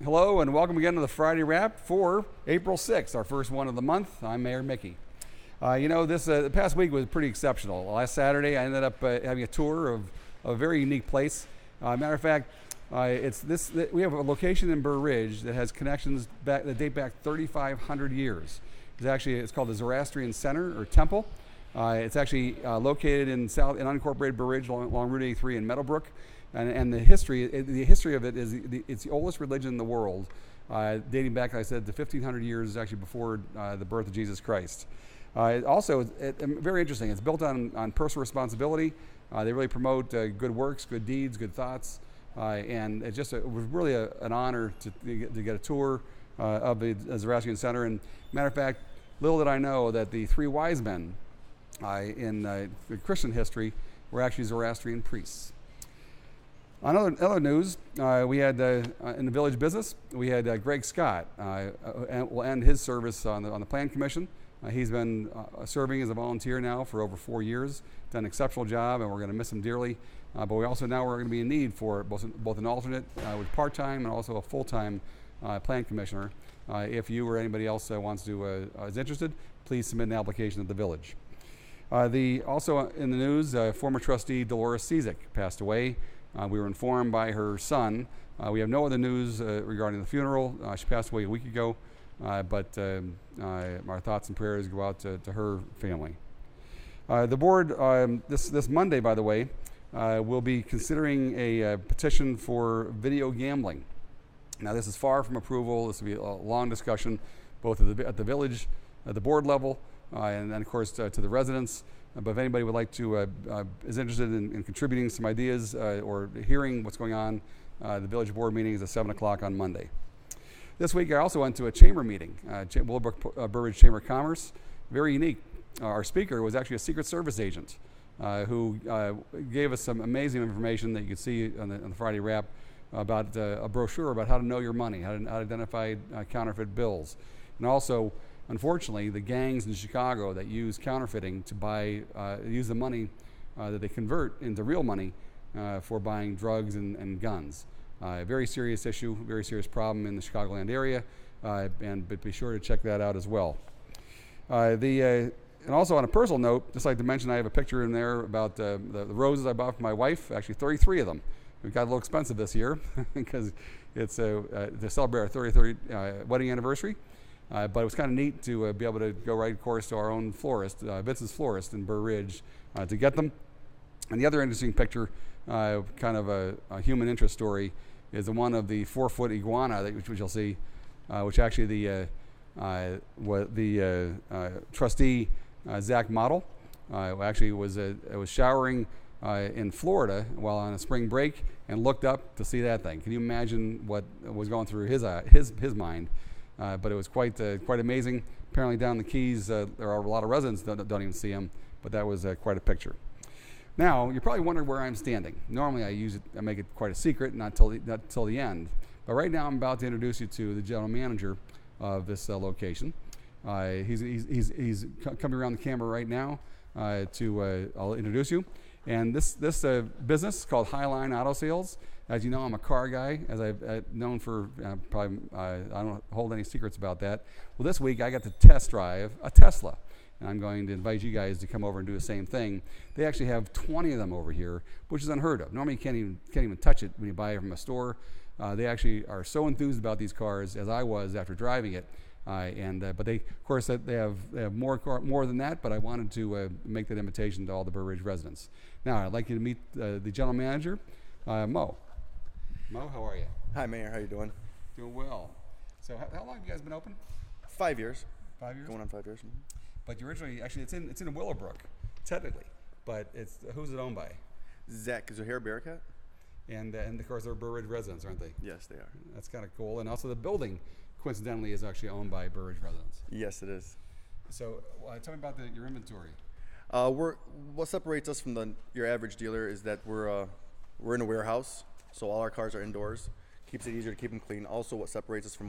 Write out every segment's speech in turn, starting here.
Hello and welcome again to the Friday Wrap for April 6th, our first one of the month. I'm Mayor Mickey. The past week was pretty exceptional. Last Saturday, I ended up having a tour of a very unique place. Matter of fact, we have a location in Burr Ridge that has connections that date back 3,500 years. It's called the Zoroastrian Center or Temple. It's actually located in unincorporated Burr Ridge along Route 83 in Meadowbrook. And the history of it is it's the oldest religion in the world, dating back, like I said, to 1,500 years, actually before the birth of Jesus Christ. Very interesting. It's built on personal responsibility. They really promote good works, good deeds, good thoughts, and it was really an honor to get a tour of the Zoroastrian Center. And matter of fact, little did I know that the three wise men in Christian history were actually Zoroastrian priests. On other news, we had in the village business, we had Greg Scott will end his service on the Plan Commission. He's been serving as a volunteer now for over 4 years, done an exceptional job, and we're going to miss him dearly. But we're going to be in need for both an alternate with part-time and also a full-time Plan Commissioner. If you or anybody else is interested, please submit an application at the village. Also in the news, former trustee Dolores Cizek passed away. We were informed by her son. We have no other news regarding the funeral. She passed away a week ago, but our thoughts and prayers go out to her family. The board, this Monday, by the way, will be considering a petition for video gambling. Now, this is far from approval. This will be a long discussion, both at the village, at the board level, and then, of course, to the residents. But if anybody would like to, is interested in contributing some ideas or hearing what's going on, the village board meeting is at 7 o'clock on Monday. This week I also went to a chamber meeting, Willowbrook Burr Ridge Chamber of Commerce. Very unique. Our speaker was actually a Secret Service agent who gave us some amazing information that you could see on the Friday Wrap about a brochure about how to know your money, how to identify counterfeit bills. And also, unfortunately, the gangs in Chicago that use counterfeiting to use the money that they convert into real money for buying drugs and guns. Very serious issue, very serious problem in the Chicagoland area, but be sure to check that out as well. And also on a personal note, just like to mention, I have a picture in there about the roses I bought for my wife, actually 33 of them. It got a little expensive this year because it's to celebrate our 33rd wedding anniversary. But it was kind of neat to be able to go right, of course, to our own florist, Vincent's Florist in Burr Ridge, to get them. And the other interesting picture, kind of a human interest story, is the one of the 4-foot iguana, which you'll see, which actually the trustee, Zach Model, actually was showering in Florida while on a spring break and looked up to see that thing. Can you imagine what was going through his mind? But it was quite amazing. Apparently down the Keys, there are a lot of residents that don't even see him, but that was quite a picture. Now, you're probably wondering where I'm standing. Normally I make it quite a secret, not till the end. But right now I'm about to introduce you to the general manager of this location. He's coming around the camera right now I'll introduce you. And this business is called Highline Auto Sales. As you know, I'm a car guy, as I've known for probably, I don't hold any secrets about that. Well, this week I got to test drive a Tesla, and I'm going to invite you guys to come over and do the same thing. They actually have 20 of them over here, which is unheard of. Normally you can't even touch it when you buy it from a store. They actually are so enthused about these cars as I was after driving it. But they, of course, they have more than that. But I wanted to make that invitation to all the Burr Ridge residents. Now, I'd like you to meet the general manager, Mo. Mo, how are you? Hi, Mayor. How you doing? Doing well. So, how long have you guys been open? 5 years. 5 years. Going on 5 years. Mm-hmm. But you originally, actually, it's in Willowbrook, technically. But who's it owned by? Zach Zuhair Bearcat. And of course, they're Burr Ridge residents, aren't they? Yes, they are. That's kind of cool. And also, the building, coincidentally, is actually owned by Burr Ridge residents. Yes, it is. So, tell me about your inventory. What separates us from your average dealer is that we're in a warehouse, so all our cars are indoors. Keeps it easier to keep them clean. Also, what separates us from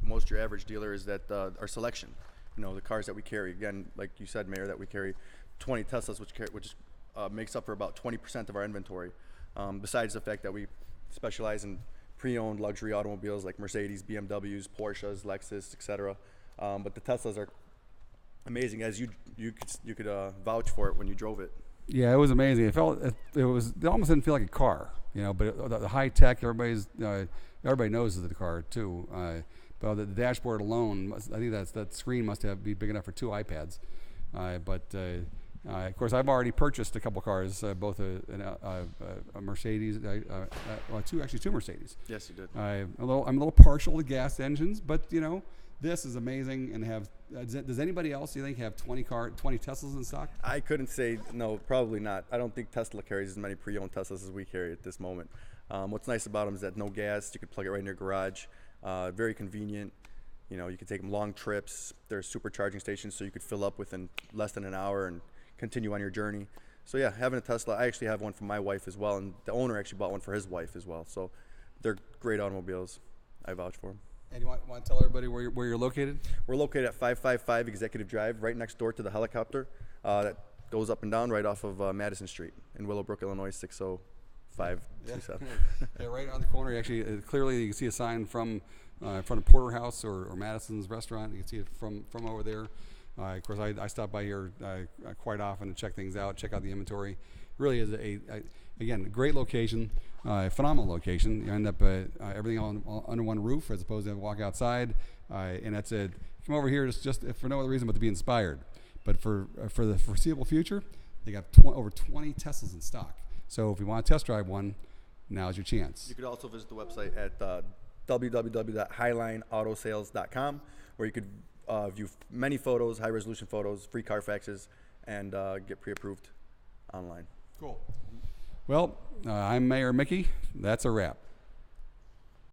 most your average dealer is that our selection. The cars that we carry. Again, like you said, Mayor, that we carry 20 Teslas, which makes up for about 20% of our inventory. Besides the fact that we specialize in pre-owned luxury automobiles like Mercedes, BMWs, Porsches, Lexus, etc. But the Teslas are amazing, as you could vouch for it when you drove it. Yeah, it was amazing. It almost didn't feel like a car, but the high tech, everybody knows is the car too. But the dashboard alone, I think that screen must be big enough for 2 iPads. Of course, I've already purchased a couple cars, both a Mercedes, two Mercedes. Yes, you did. I'm a little partial to gas engines, but this is amazing. And does anybody else, you think, have 20 Teslas in stock? I couldn't say no, probably not. I don't think Tesla carries as many pre-owned Teslas as we carry at this moment. What's nice about them is that no gas. You could plug it right in your garage. Very convenient. You could take them long trips. There's supercharging stations, so you could fill up within less than an hour and continue on your journey. So yeah, having a Tesla, I actually have one for my wife as well, and the owner actually bought one for his wife as well. So they're great automobiles. I vouch for them. And you want to tell everybody where you're located? We're located at 555 Executive Drive, right next door to the helicopter that goes up and down right off of Madison Street in Willowbrook, Illinois, 60527. Yeah, right on the corner. Actually, clearly you can see a sign from in front of Porterhouse or Madison's restaurant. You can see it from over there. Of course, I stop by here quite often to check things out, check out the inventory. Really is again, a great location, phenomenal location. You end up everything under one roof as opposed to walk outside. And that's it. Come over here just for no other reason but to be inspired. But for the foreseeable future, they got over 20 Teslas in stock. So if you want to test drive one, now's your chance. You could also visit the website at www.highlineautosales.com, where you could view many photos, high-resolution photos, free Carfaxes, and get pre-approved online. Cool. Well, I'm Mayor Mickey. That's a wrap.